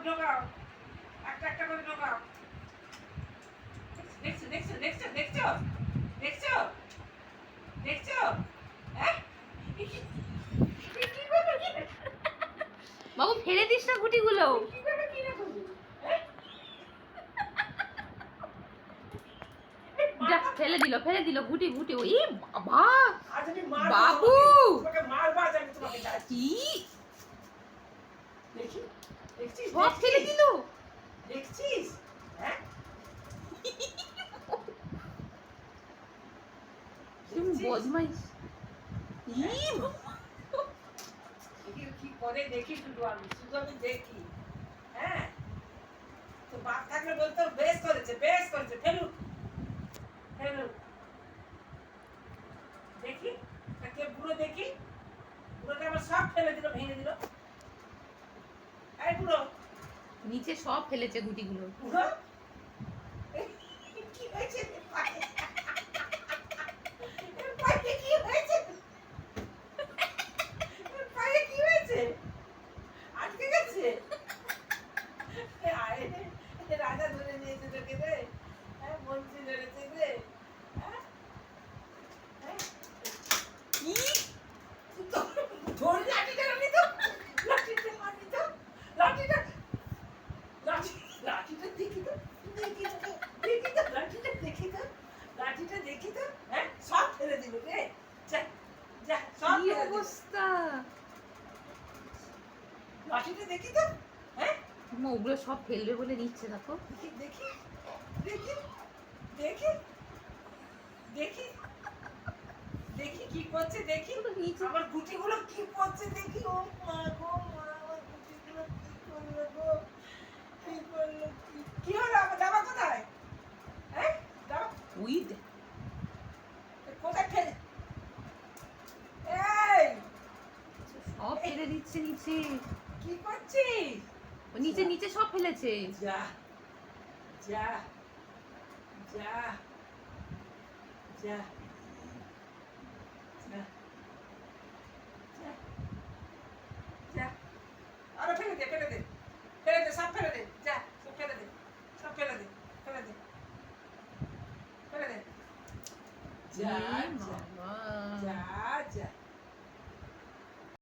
ঢোকাও, একটা একটা করে ঢোকাও। দেখছো দেখছো দেখছো দেখছো দেখছো দেখছো? হ্যাঁ বাবু ফেলে দিস না গুটিগুলো। কিভাবে কি না করবো? হ্যাঁ? যা ফেলে দিল গুটি গুটি। ওই বাবা আজ আমি মারবো বাবু তোমাকে মারবো, আজ আমি তোমাকে যাচ্ছি। কি দেখি দেখছিস সব ফেলে দিল। দেখছিস? হ্যাঁ তুমি বদমাইশ। কি করে দেখি, শুধু আমি দেখি। হ্যাঁ তো বাপ থাকলে বলতো বেশ করেছে ফেলুক ফেলুক। দেখি কে বুড়ো, দেখি বুড়োটা আমার সব ফেলে দিল, ভেঙে দিল। এই বুড়ো, নিচে সব ফেলেছে গুটিগুলো। বুড়ো কি হয়েছে পায়ে? পায়ে কি হয়েছে? পায়ে কি হয়েছে? আটকে গেছে? আয় রে, রাজা ধরে নিয়েছে তোকে রে। হ্যাঁ মন্ত্রী ধরেছে রে। হ্যাঁ হ্যাঁ কি ধরে লাঠিটা আনি তো, লাঠিটা আনি তো, লাঠিটা লাঠিটা দেখি তো, দেখি তো লাঠিটা দেখি তো, লাঠিটা দেখি তো। হ্যাঁ সব ফেলে দিল রে। যা যা সব কি ফেলে দিল। অবস্থা। লাঠিটা দেখি তো। হ্যাঁ মা ওগুলো সব ফেলবে বলে নিচ্ছে দেখো। দেখি দেখি দেখি দেখি দেখি দেখি কি করছে, দেখি আমার গুটিগুলো কি করছে দেখি। ও মা গো মা, আমার গুটিগুলো কি করলো গো, কি করলো, কি হলো? আমার জামা কোথায়? হ্যাঁ জামা ওই দেখ, কোথায় ফেলে? এই সব ফেলে দিচ্ছে নিচে। কি করছিস? ও নিচে নিচে সব ফেলেছে। যা যা যা যা যা যা যা, আরে ফেলে দে ফেলে দে ফেলে দে, সব ফেলে দে, যা সব ফেলে দে, সব ফেলে দে ফেলে দে ফেলে দে। যা এ যা বাবা।